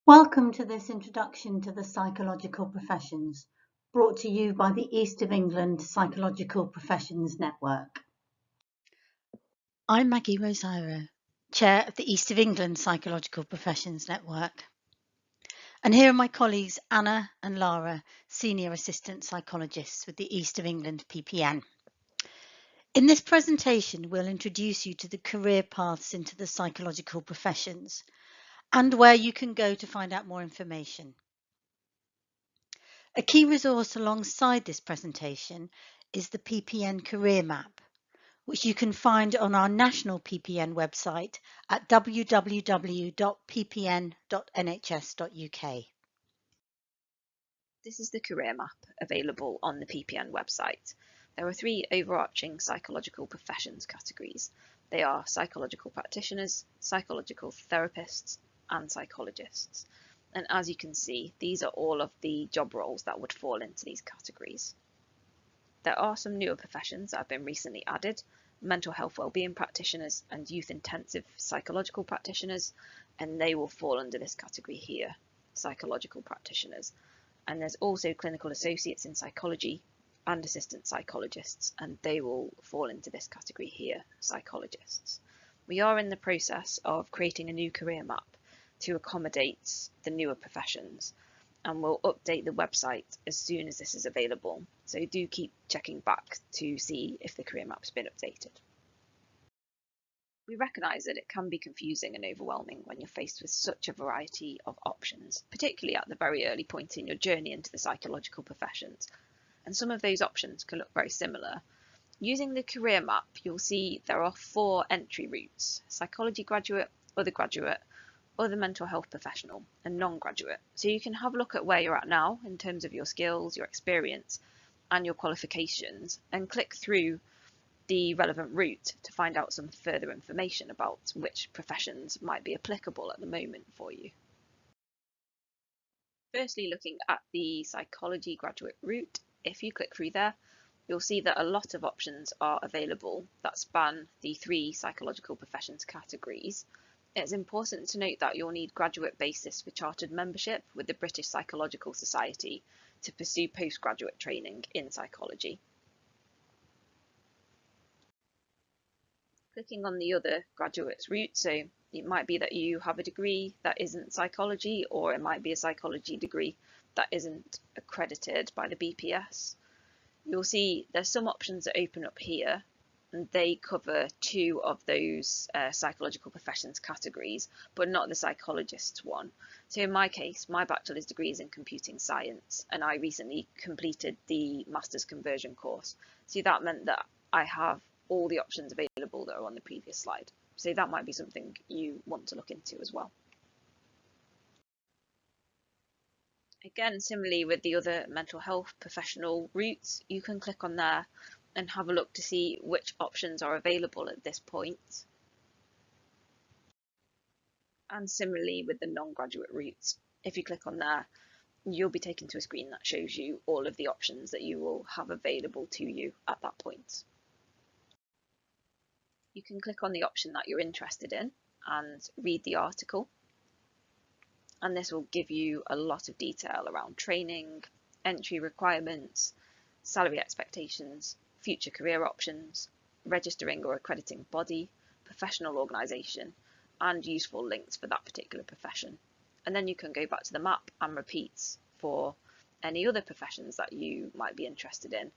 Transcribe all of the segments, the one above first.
Welcome to this introduction to the psychological professions, brought to you by the East of England Psychological Professions Network. I'm Maggie Rosario, Chair of the East of England Psychological Professions Network. And here are my colleagues Anna and Lara, Senior Assistant Psychologists with the East of England PPN. In this presentation, we'll introduce you to the career paths into the psychological professions and where you can go to find out more information. A key resource alongside this presentation is the PPN Career Map, which you can find on our national PPN website at www.ppn.nhs.uk. This is the career map available on the PPN website. There are three overarching psychological professions categories. They are psychological practitioners, psychological therapists, and psychologists. And as you can see, these are all of the job roles that would fall into these categories. There are some newer professions that have been recently added: mental health wellbeing practitioners and youth intensive psychological practitioners, and they will fall under this category here, psychological practitioners. And there's also clinical associates in psychology and assistant psychologists, and they will fall into this category here, psychologists. We are in the process of creating a new career map to accommodate the newer professions, and we'll update the website as soon as this is available. So do keep checking back to see if the career map's been updated. We recognise that it can be confusing and overwhelming when you're faced with such a variety of options, particularly at the very early point in your journey into the psychological professions. And some of those options can look very similar. Using the career map, you'll see there are 4 entry routes: psychology graduate, other mental health professional, and non-graduate. So you can have a look at where you're at now in terms of your skills, your experience, and your qualifications, and click through the relevant route to find out some further information about which professions might be applicable at the moment for you. Firstly, looking at the psychology graduate route, if you click through there, you'll see that a lot of options are available that span the 3 psychological professions categories. It's important to note that you'll need graduate basis for chartered membership with the British Psychological Society to pursue postgraduate training in psychology. Clicking on the other graduates route, so it might be that you have a degree that isn't psychology, or it might be a psychology degree that isn't accredited by the BPS. You'll see there's some options that open up here, and they cover 2 of those psychological professions categories, but not the psychologist's one. So in my case, my bachelor's degree is in computing science, and I recently completed the master's conversion course. So that meant that I have all the options available that are on the previous slide. So that might be something you want to look into as well. Again, similarly with the other mental health professional routes, you can click on there and have a look to see which options are available at this point. And similarly with the non-graduate routes, if you click on there, you'll be taken to a screen that shows you all of the options that you will have available to you at that point. You can click on the option that you're interested in and read the article, and this will give you a lot of detail around training, entry requirements, salary expectations, future career options, registering or accrediting body, professional organisation, and useful links for that particular profession. And then you can go back to the map and repeat for any other professions that you might be interested in.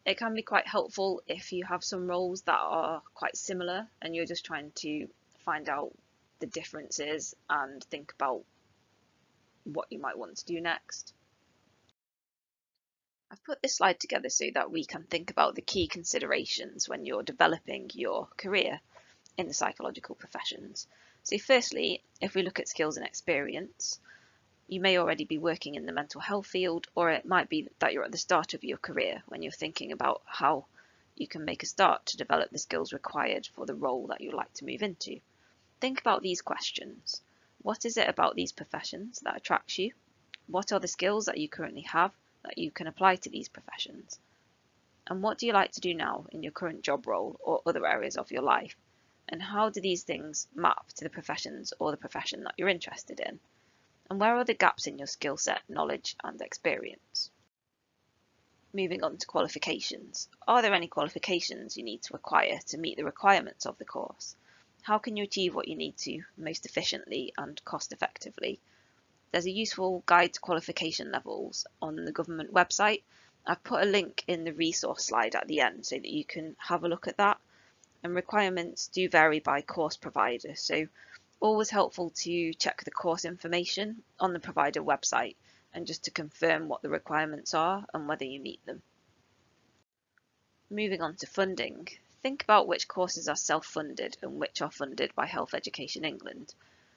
It can be quite helpful if you have some roles that are quite similar and you're just trying to find out the differences and think about what you might want to do next. I've put this slide together so that we can think about the key considerations when you're developing your career in the psychological professions. So firstly, if we look at skills and experience, you may already be working in the mental health field, or it might be that you're at the start of your career when you're thinking about how you can make a start to develop the skills required for the role that you'd like to move into. Think about these questions. What is it about these professions that attracts you? What are the skills that you currently have that you can apply to these professions? And what do you like to do now in your current job role or other areas of your life? And how do these things map to the professions or the profession that you're interested in? And where are the gaps in your skill set, knowledge and experience? Moving on to qualifications. Are there any qualifications you need to acquire to meet the requirements of the course? How can you achieve what you need to most efficiently and cost effectively? There's a useful guide to qualification levels on the government website. I've put a link in the resource slide at the end so that you can have a look at that. And requirements do vary by course provider, so always helpful to check the course information on the provider website and just to confirm what the requirements are and whether you meet them. Moving on to funding, think about which courses are self-funded and which are funded by Health Education England.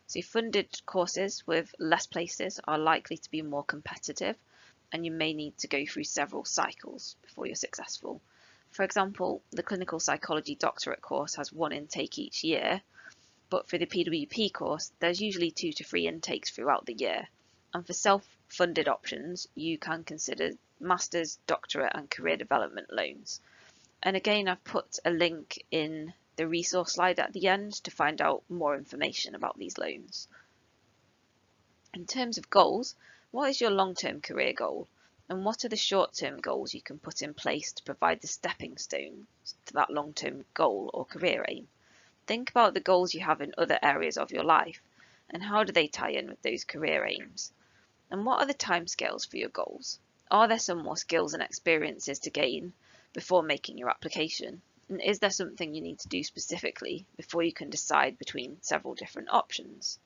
So funded courses with less places are likely to be more competitive, and you may need to go through several cycles before you're successful. For example, the clinical psychology doctorate course has one intake each year, but for the PWP course, there's usually 2 to 3 intakes throughout the year. And for self-funded options, you can consider master's, doctorate and career development loans. And again, I've put a link in the resource slide at the end to find out more information about these loans. In terms of goals, what is your long-term career goal? And what are the short-term goals you can put in place to provide the stepping stones to that long-term goal or career aim? Think about the goals you have in other areas of your life and how do they tie in with those career aims? And what are the timescales for your goals? Are there some more skills and experiences to gain before making your application? And is there something you need to do specifically before you can decide between several different options?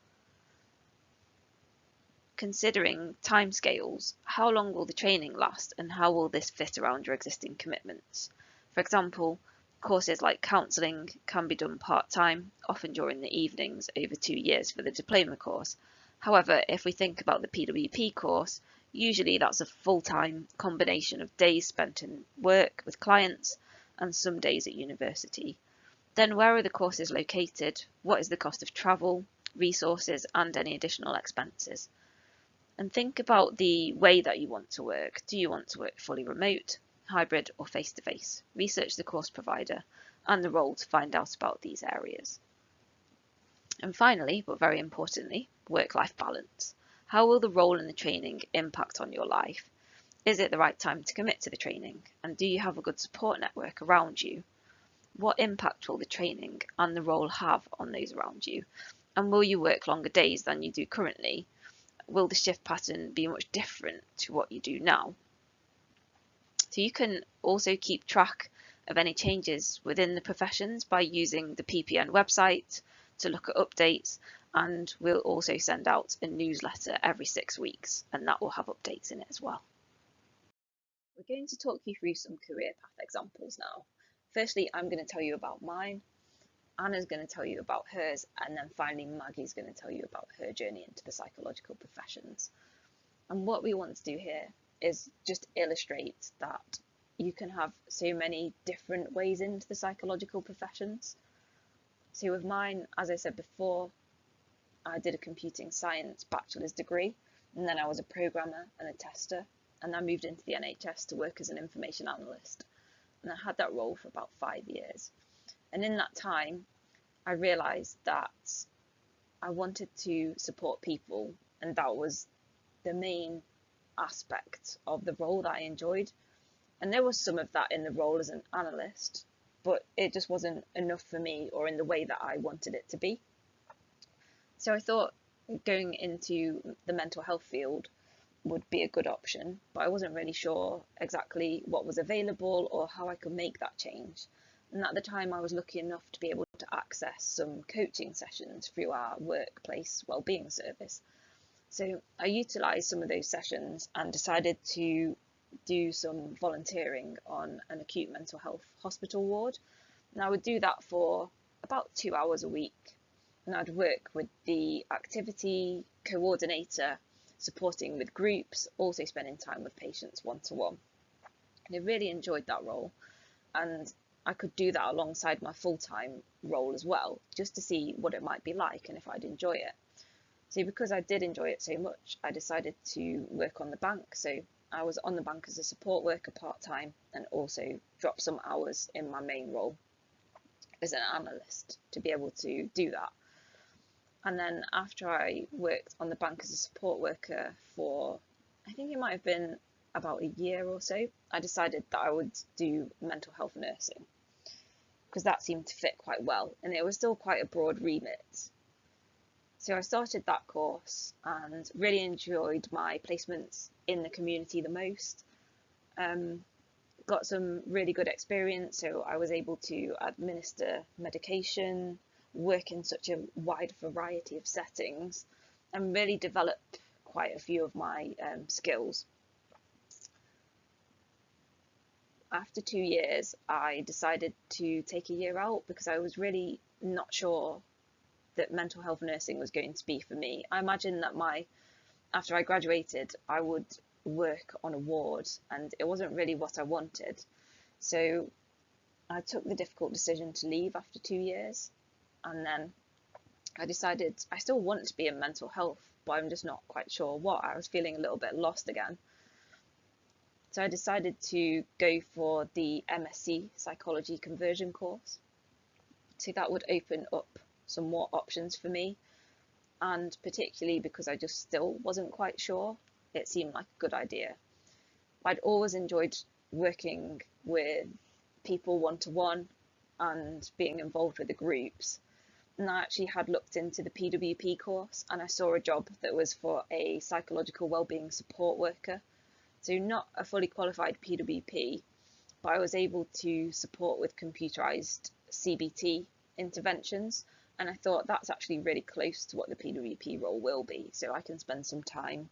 Considering timescales, how long will the training last and how will this fit around your existing commitments? For example, courses like counselling can be done part-time, often during the evenings over 2 years for the diploma course. However, if we think about the PWP course, usually that's a full-time combination of days spent in work with clients and some days at university. Then where are the courses located? What is the cost of travel, resources and any additional expenses? And think about the way that you want to work. Do you want to work fully remote, hybrid or face-to-face? Research the course provider and the role to find out about these areas. And finally, but very importantly, work-life balance. How will the role in the training impact on your life? Is it the right time to commit to the training? And do you have a good support network around you? What impact will the training and the role have on those around you? And will you work longer days than you do currently? Will the shift pattern be much different to what you do now? So you can also keep track of any changes within the professions by using the PPN website to look at updates, and we'll also send out a newsletter every 6 weeks and that will have updates in it as well. We're going to talk you through some career path examples now. Firstly, I'm going to tell you about mine, Anna's going to tell you about hers, and then finally Maggie's going to tell you about her journey into the psychological professions. And what we want to do here is just illustrate that you can have so many different ways into the psychological professions. So with mine, as I said before, I did a computing science bachelor's degree, and then I was a programmer and a tester, and I moved into the NHS to work as an information analyst. And I had that role for about 5 years. And in that time, I realised that I wanted to support people, and that was the main aspect of the role that I enjoyed. And there was some of that in the role as an analyst, but it just wasn't enough for me or in the way that I wanted it to be. So I thought going into the mental health field would be a good option, but I wasn't really sure exactly what was available or how I could make that change. And at the time I was lucky enough to be able to access some coaching sessions through our workplace wellbeing service. So I utilised some of those sessions and decided to do some volunteering on an acute mental health hospital ward. And I would do that for about 2 hours a week. And I'd work with the activity coordinator, supporting with groups, also spending time with patients one-to-one. And I really enjoyed that role. And I could do that alongside my full-time role as well, just to see what it might be like and if I'd enjoy it. So because I did enjoy it so much, I decided to work on the bank. So I was on the bank as a support worker part-time and also dropped some hours in my main role as an analyst to be able to do that. And then after I worked on the bank as a support worker for, I think it might have been about a year or so, I decided that I would do mental health nursing because that seemed to fit quite well, and it was still quite a broad remit. So I started that course and really enjoyed my placements in the community the most. Got some really good experience, so I was able to administer medication, work in such a wide variety of settings, and really develop quite a few of my skills. After 2 years, I decided to take a year out because I was really not sure that mental health nursing was going to be for me. I imagined that after I graduated, I would work on a ward, and it wasn't really what I wanted. So I took the difficult decision to leave after 2 years, and then I decided I still want to be in mental health, but I'm just not quite sure what. I was feeling a little bit lost again. So I decided to go for the MSc Psychology Conversion course. So that would open up some more options for me, and particularly because I just still wasn't quite sure, it seemed like a good idea. I'd always enjoyed working with people one-to-one and being involved with the groups. And I actually had looked into the PWP course, and I saw a job that was for a psychological wellbeing support worker. So not a fully qualified PWP, but I was able to support with computerized CBT interventions. And I thought that's actually really close to what the PWP role will be. So I can spend some time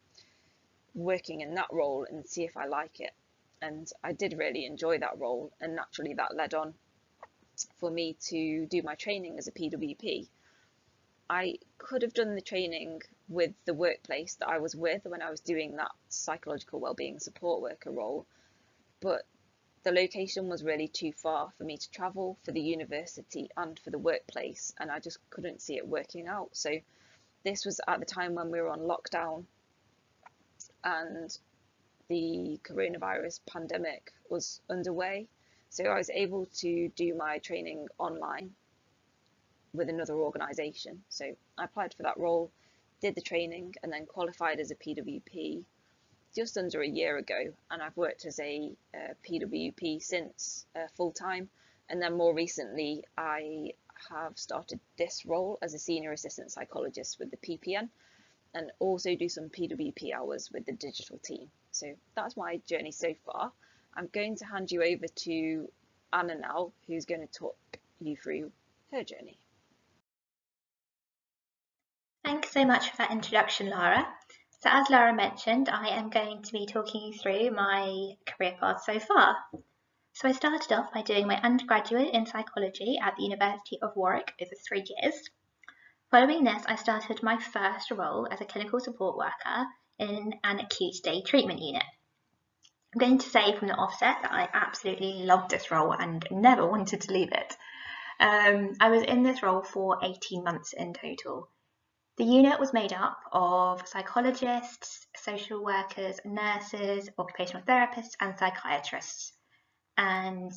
working in that role and see if I like it. And I did really enjoy that role, and naturally that led on for me to do my training as a PWP. I could have done the training with the workplace that I was with when I was doing that psychological wellbeing support worker role, but the location was really too far for me to travel for the university and for the workplace, and I just couldn't see it working out. So this was at the time when we were on lockdown and the coronavirus pandemic was underway. So I was able to do my training online with another organisation. So I applied for that role, did the training, and then qualified as a PWP just under a year ago. And I've worked as a PWP since full time. And then more recently, I have started this role as a senior assistant psychologist with the PPN, and also do some PWP hours with the digital team. So that's my journey so far. I'm going to hand you over to Anna now, who's going to talk you through her journey. Thanks so much for that introduction, Lara. So as Lara mentioned, I am going to be talking you through my career path so far. So I started off by doing my undergraduate in psychology at the University of Warwick over 3 years. Following this, I started my first role as a clinical support worker in an acute day treatment unit. I'm going to say from the offset that I absolutely loved this role and never wanted to leave it. I was in this role for 18 months in total. The unit was made up of psychologists, social workers, nurses, occupational therapists, and psychiatrists. And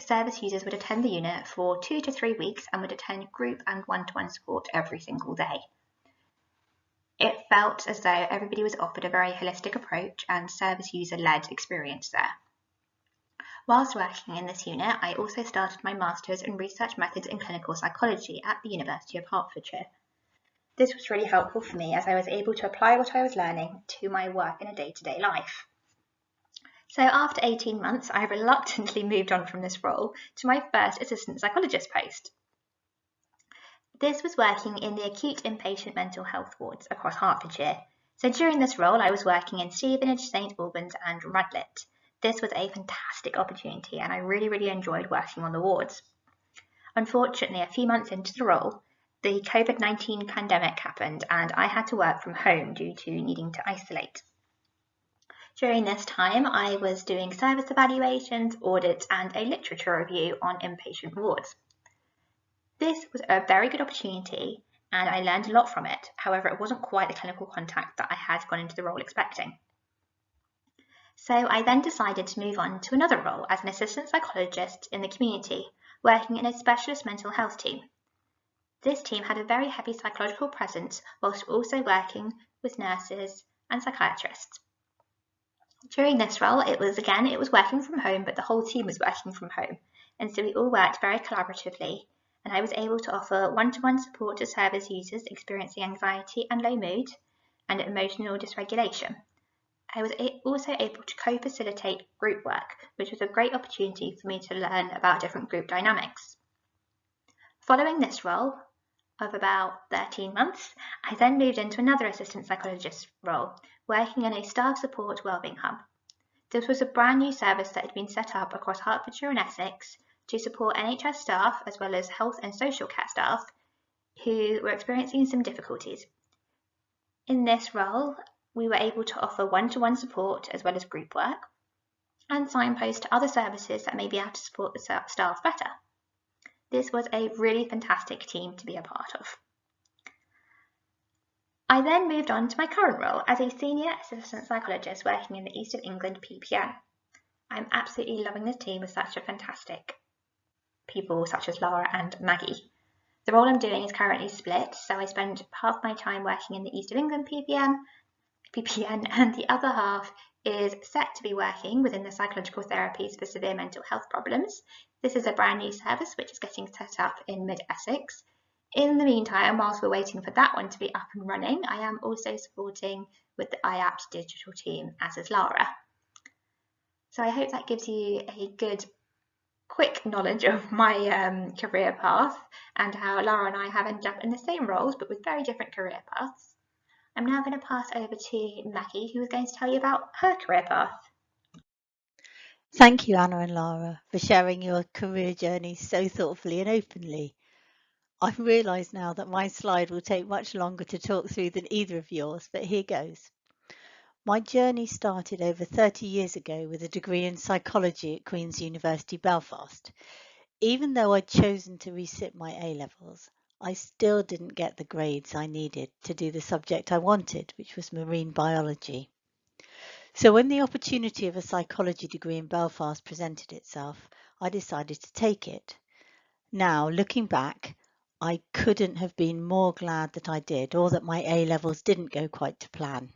service users would attend the unit for 2 to 3 weeks and would attend group and one-to-one support every single day. It felt as though everybody was offered a very holistic approach and service user-led experience there. Whilst working in this unit, I also started my Master's in Research Methods in Clinical Psychology at the University of Hertfordshire. This was really helpful for me as I was able to apply what I was learning to my work in a day-to-day life. So after 18 months, I reluctantly moved on from this role to my first assistant psychologist post. This was working in the acute inpatient mental health wards across Hertfordshire. So during this role, I was working in Stevenage, St Albans and Radlett. This was a fantastic opportunity and I really enjoyed working on the wards. Unfortunately, a few months into the role, the COVID-19 pandemic happened and I had to work from home due to needing to isolate. During this time, I was doing service evaluations, audits, and a literature review on inpatient wards. This was a very good opportunity and I learned a lot from it. However, it wasn't quite the clinical contact that I had gone into the role expecting. So I then decided to move on to another role as an assistant psychologist in the community, working in a specialist mental health team. This team had a very heavy psychological presence whilst also working with nurses and psychiatrists. During this role, it was working from home, but the whole team was working from home. And so we all worked very collaboratively, and I was able to offer one-to-one support to service users experiencing anxiety and low mood and emotional dysregulation. I was also able to co-facilitate group work, which was a great opportunity for me to learn about different group dynamics. Following this role of about 13 months, I then moved into another assistant psychologist role, working in a staff support wellbeing hub. This was a brand new service that had been set up across Hertfordshire and Essex to support NHS staff as well as health and social care staff who were experiencing some difficulties. In this role, we were able to offer one-to-one support as well as group work and signpost to other services that may be able to support the staff better. This was a really fantastic team to be a part of. I then moved on to my current role as a senior assistant psychologist working in the East of England PPN. I'm absolutely loving this team with such a fantastic people such as Laura and Maggie. The role I'm doing is currently split, so I spend half my time working in the East of England PPN, and the other half is set to be working within the psychological therapies for severe mental health problems. This is a brand new service which is getting set up in mid-Essex. In the meantime, whilst we're waiting for that one to be up and running, I am also supporting with the IAPT digital team, as is Lara. So I hope that gives you a good, quick knowledge of my career path and how Lara and I have ended up in the same roles but with very different career paths. I'm now going to pass over to Maggie, who is going to tell you about her career path. Thank you, Anna and Lara, for sharing your career journey so thoughtfully and openly. I've realised now that my slide will take much longer to talk through than either of yours, but here goes. My journey started over 30 years ago with a degree in psychology at Queen's University Belfast. Even though I'd chosen to resit my A-levels, I still didn't get the grades I needed to do the subject I wanted, which was marine biology. So when the opportunity of a psychology degree in Belfast presented itself, I decided to take it. Now, looking back, I couldn't have been more glad that I did, or that my A-levels didn't go quite to plan.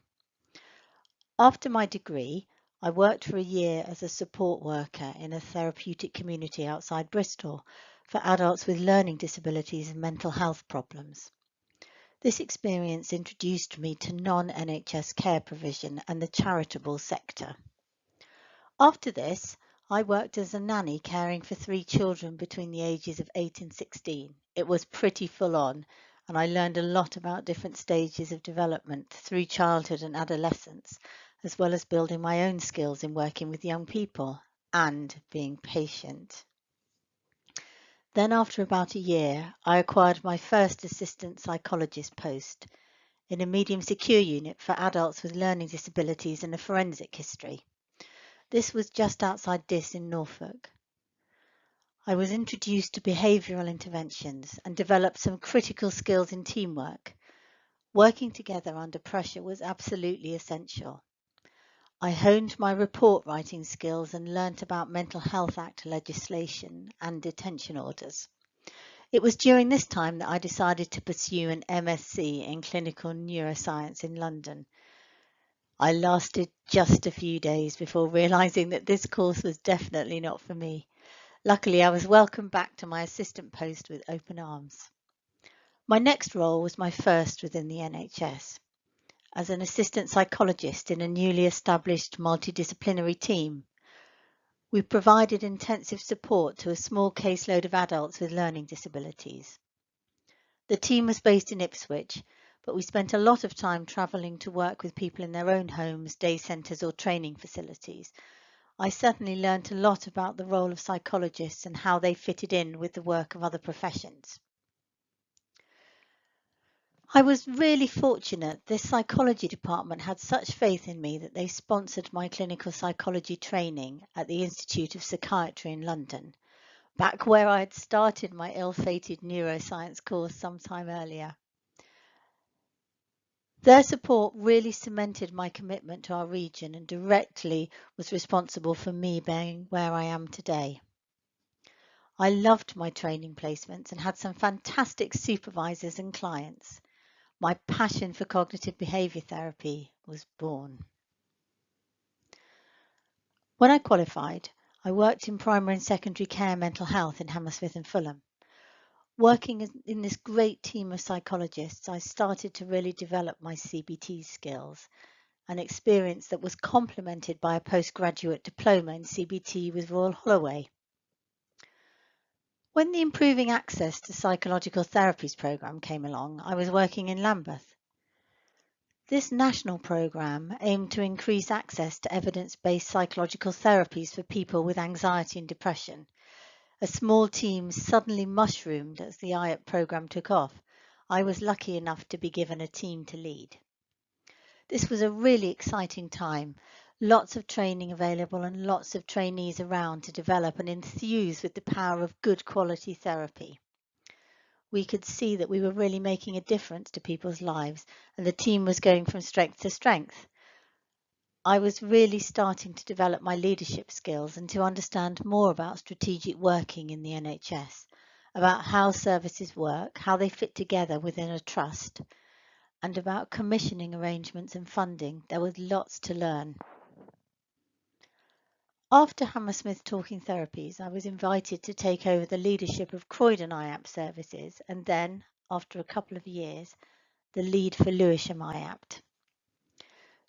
After my degree, I worked for a year as a support worker in a therapeutic community outside Bristol for adults with learning disabilities and mental health problems. This experience introduced me to non-NHS care provision and the charitable sector. After this, I worked as a nanny caring for 3 children between the ages of 8 and 16. It was pretty full on, and I learned a lot about different stages of development through childhood and adolescence, as well as building my own skills in working with young people and being patient. Then after about a year, I acquired my first assistant psychologist post in a medium secure unit for adults with learning disabilities and a forensic history. This was just outside Diss in Norfolk. I was introduced to behavioural interventions and developed some critical skills in teamwork. Working together under pressure was absolutely essential. I honed my report writing skills and learnt about Mental Health Act legislation and detention orders. It was during this time that I decided to pursue an MSc in clinical neuroscience in London. I lasted just a few days before realising that this course was definitely not for me. Luckily, I was welcomed back to my assistant post with open arms. My next role was my first within the NHS. As an assistant psychologist in a newly established multidisciplinary team, we provided intensive support to a small caseload of adults with learning disabilities. The team was based in Ipswich, but we spent a lot of time travelling to work with people in their own homes, day centres or training facilities. I certainly learnt a lot about the role of psychologists and how they fitted in with the work of other professions. I was really fortunate. This psychology department had such faith in me that they sponsored my clinical psychology training at the Institute of Psychiatry in London, back where I had started my ill-fated neuroscience course some time earlier. Their support really cemented my commitment to our region and directly was responsible for me being where I am today. I loved my training placements and had some fantastic supervisors and clients. My passion for cognitive behaviour therapy was born. When I qualified, I worked in primary and secondary care mental health in Hammersmith and Fulham. Working in this great team of psychologists, I started to really develop my CBT skills, an experience that was complemented by a postgraduate diploma in CBT with Royal Holloway. When the Improving Access to Psychological Therapies programme came along, I was working in Lambeth. This national programme aimed to increase access to evidence-based psychological therapies for people with anxiety and depression. A small team suddenly mushroomed as the IAP programme took off. I was lucky enough to be given a team to lead. This was a really exciting time. Lots of training available and lots of trainees around to develop and enthuse with the power of good quality therapy. We could see that we were really making a difference to people's lives, and the team was going from strength to strength. I was really starting to develop my leadership skills and to understand more about strategic working in the NHS, about how services work, how they fit together within a trust, and about commissioning arrangements and funding. There was lots to learn. After Hammersmith Talking Therapies, I was invited to take over the leadership of Croydon IAP services and then, after a couple of years, the lead for Lewisham IAPT.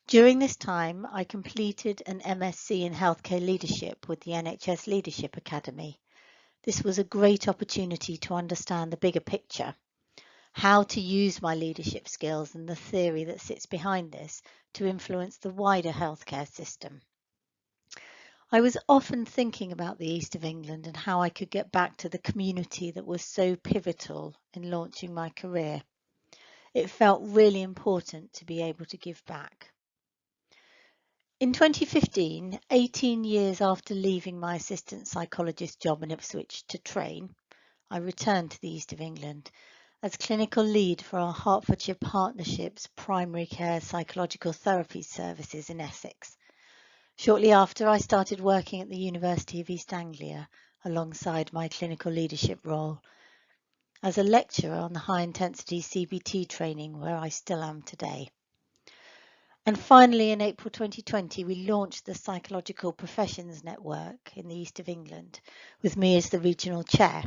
During this time, I completed an MSc in Healthcare Leadership with the NHS Leadership Academy. This was a great opportunity to understand the bigger picture, how to use my leadership skills and the theory that sits behind this to influence the wider healthcare system. I was often thinking about the East of England and how I could get back to the community that was so pivotal in launching my career. It felt really important to be able to give back. In 2015, 18 years after leaving my assistant psychologist job in Ipswich to train, I returned to the East of England as clinical lead for our Hertfordshire Partnership's primary care psychological therapy services in Essex. Shortly after, I started working at the University of East Anglia alongside my clinical leadership role as a lecturer on the high-intensity CBT training where I still am today. And finally, in April 2020, we launched the Psychological Professions Network in the East of England, with me as the regional chair.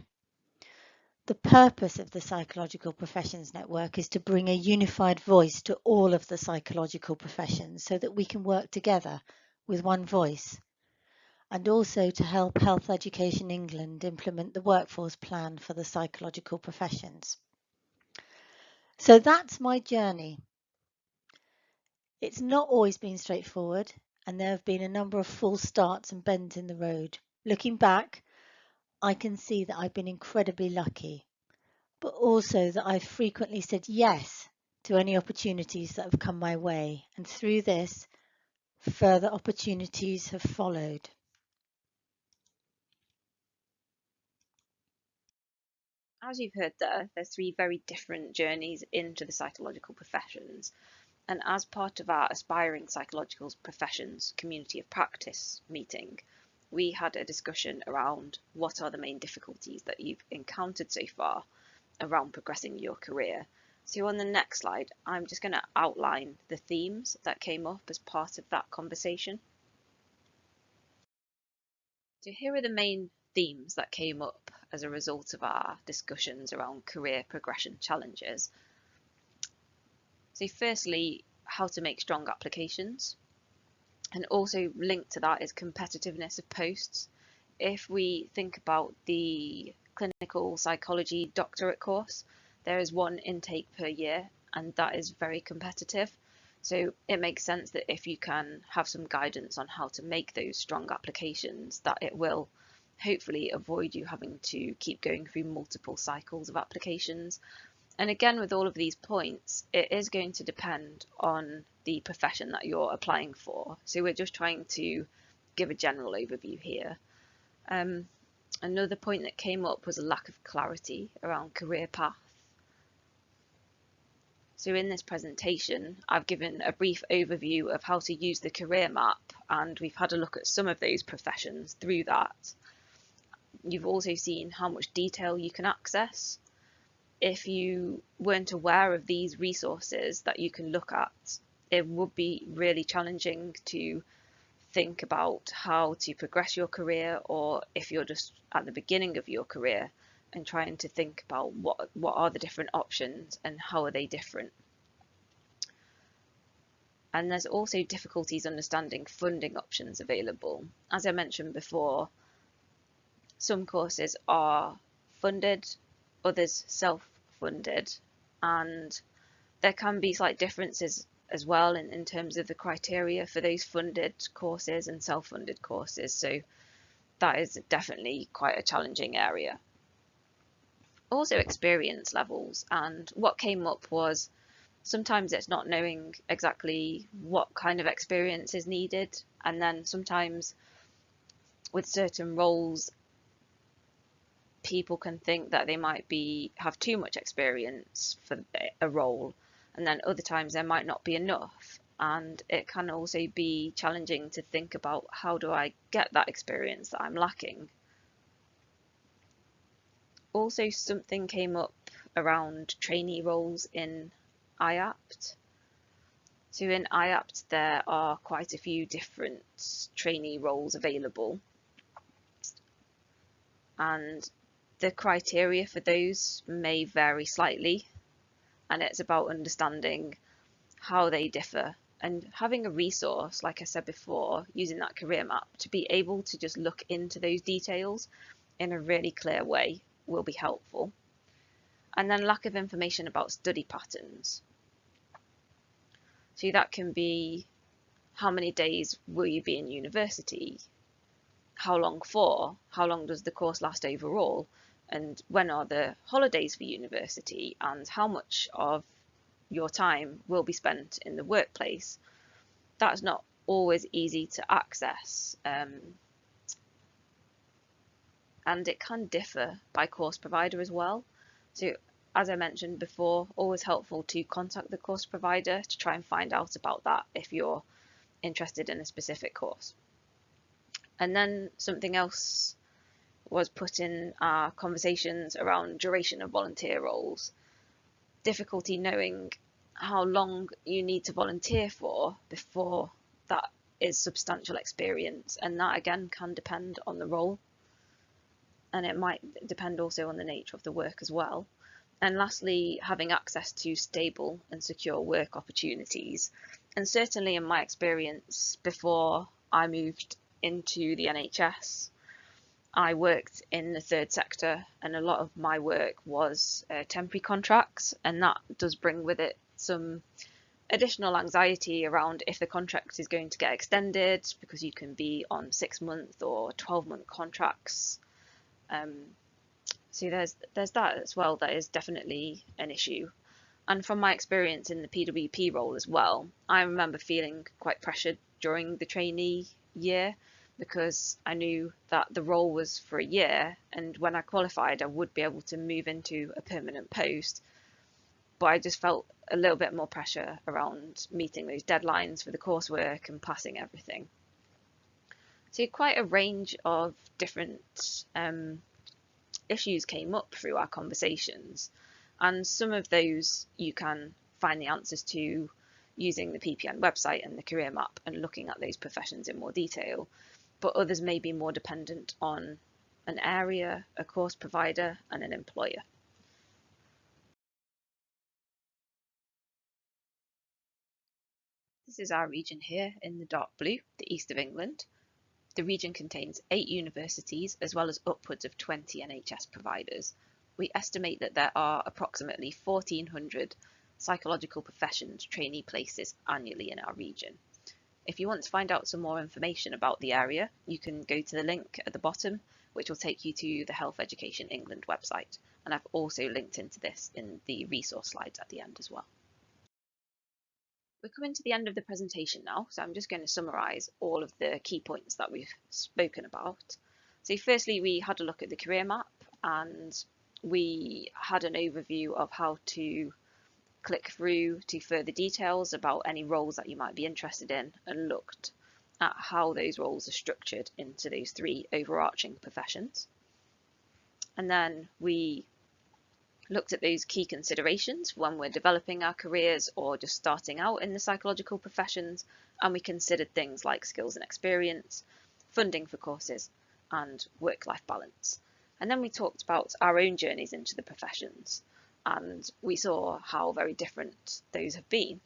The purpose of the Psychological Professions Network is to bring a unified voice to all of the psychological professions so that we can work together with one voice, and also to help Health Education England implement the workforce plan for the psychological professions. So that's my journey. It's not always been straightforward, and there have been a number of false starts and bends in the road. Looking back, I can see that I've been incredibly lucky, but also that I've frequently said yes to any opportunities that have come my way, and through this, further opportunities have followed. As you've heard there's three very different journeys into the psychological professions. And as part of our Aspiring Psychological Professions Community of Practice meeting, we had a discussion around what are the main difficulties that you've encountered so far around progressing your career. So on the next slide, I'm just going to outline the themes that came up as part of that conversation. So here are the main themes that came up as a result of our discussions around career progression challenges. So firstly, how to make strong applications, and also linked to that is competitiveness of posts. If we think about the clinical psychology doctorate course, there is one intake per year, and that is very competitive. So it makes sense that if you can have some guidance on how to make those strong applications, that it will hopefully avoid you having to keep going through multiple cycles of applications. And again, with all of these points, it is going to depend on the profession that you're applying for. So we're just trying to give a general overview here. Another point that came up was a lack of clarity around career path. So in this presentation, I've given a brief overview of how to use the career map, and we've had a look at some of those professions through that. you've also seen how much detail you can access. If you weren't aware of these resources that you can look at, it would be really challenging to think about how to progress your career, or if you're just at the beginning of your career and trying to think about what are the different options and how are they different. And there's also difficulties understanding funding options available. As I mentioned before, some courses are funded, others self-funded, and there can be slight differences as well in terms of the criteria for those funded courses and self-funded courses. So that is definitely quite a challenging area. Also experience levels, and what came up was sometimes it's not knowing exactly what kind of experience is needed, and then sometimes with certain roles people can think that they might have too much experience for a role, and then other times there might not be enough, and it can also be challenging to think about how do I get that experience that I'm lacking. Also, something came up around trainee roles in IAPT. So in IAPT there are quite a few different trainee roles available, and the criteria for those may vary slightly, and it's about understanding how they differ and having a resource, like I said before, using that career map to be able to just look into those details in a really clear way will be helpful. And then lack of information about study patterns. So that can be how many days will you be in university, how long for, how long does the course last overall, and when are the holidays for university, and how much of your time will be spent in the workplace. That's not always easy to access, and it can differ by course provider as well. So as I mentioned before, always helpful to contact the course provider to try and find out about that if you're interested in a specific course. And then something else was put in our conversations around duration of volunteer roles. Difficulty knowing how long you need to volunteer for before that is substantial experience, and that again can depend on the role, and it might depend also on the nature of the work as well. And lastly, having access to stable and secure work opportunities. And certainly in my experience before I moved into the NHS, I worked in the third sector, and a lot of my work was temporary contracts, and that does bring with it some additional anxiety around if the contract is going to get extended, because you can be on 6-month or 12-month contracts. So there's that as well. That is definitely an issue. And from my experience in the PWP role as well, I remember feeling quite pressured during the trainee year, because I knew that the role was for a year, and when I qualified I would be able to move into a permanent post, but I just felt a little bit more pressure around meeting those deadlines for the coursework and passing everything. So quite a range of different issues came up through our conversations, and some of those you can find the answers to using the PPN website and the career map and looking at those professions in more detail, but others may be more dependent on an area, a course provider, and an employer. This is our region here in the dark blue, the east of England. The region contains 8 universities as well as upwards of 20 NHS providers. We estimate that there are approximately 1,400 psychological professions trainee places annually in our region. If you want to find out some more information about the area, you can go to the link at the bottom, which will take you to the Health Education England website, and I've also linked into this in the resource slides at the end as well. We're coming to the end of the presentation now, so I'm just going to summarise all of the key points that we've spoken about. So firstly, we had a look at the career map, and we had an overview of how to click through to further details about any roles that you might be interested in, and looked at how those roles are structured into those 3 overarching professions. And then we looked at those key considerations when we're developing our careers or just starting out in the psychological professions, and we considered things like skills and experience, funding for courses, and work-life balance. And then we talked about our own journeys into the professions, and we saw how very different those have been.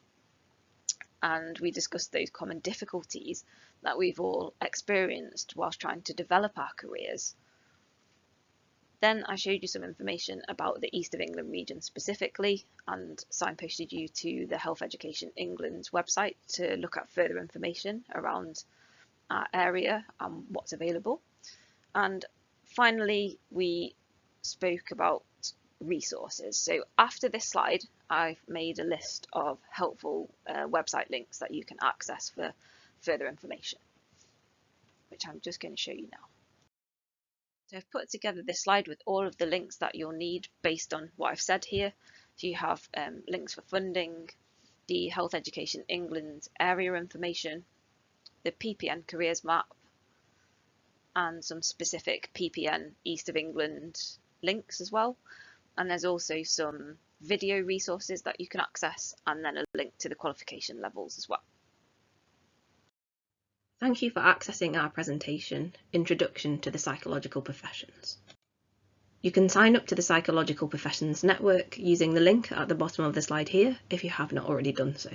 And we discussed those common difficulties that we've all experienced whilst trying to develop our careers. Then I showed you some information about the East of England region specifically and signposted you to the Health Education England's website to look at further information around our area and what's available. And finally, we spoke about resources. So after this slide, I've made a list of helpful website links that you can access for further information, which I'm just going to show you now. So I've put together this slide with all of the links that you'll need based on what I've said here. So you have links for funding, the Health Education England area information, the PPN careers map, and some specific PPN East of England links as well. And there's also some video resources that you can access, and then a link to the qualification levels as well. Thank you for accessing our presentation, Introduction to the Psychological Professions. You can sign up to the Psychological Professions Network using the link at the bottom of the slide here if you have not already done so.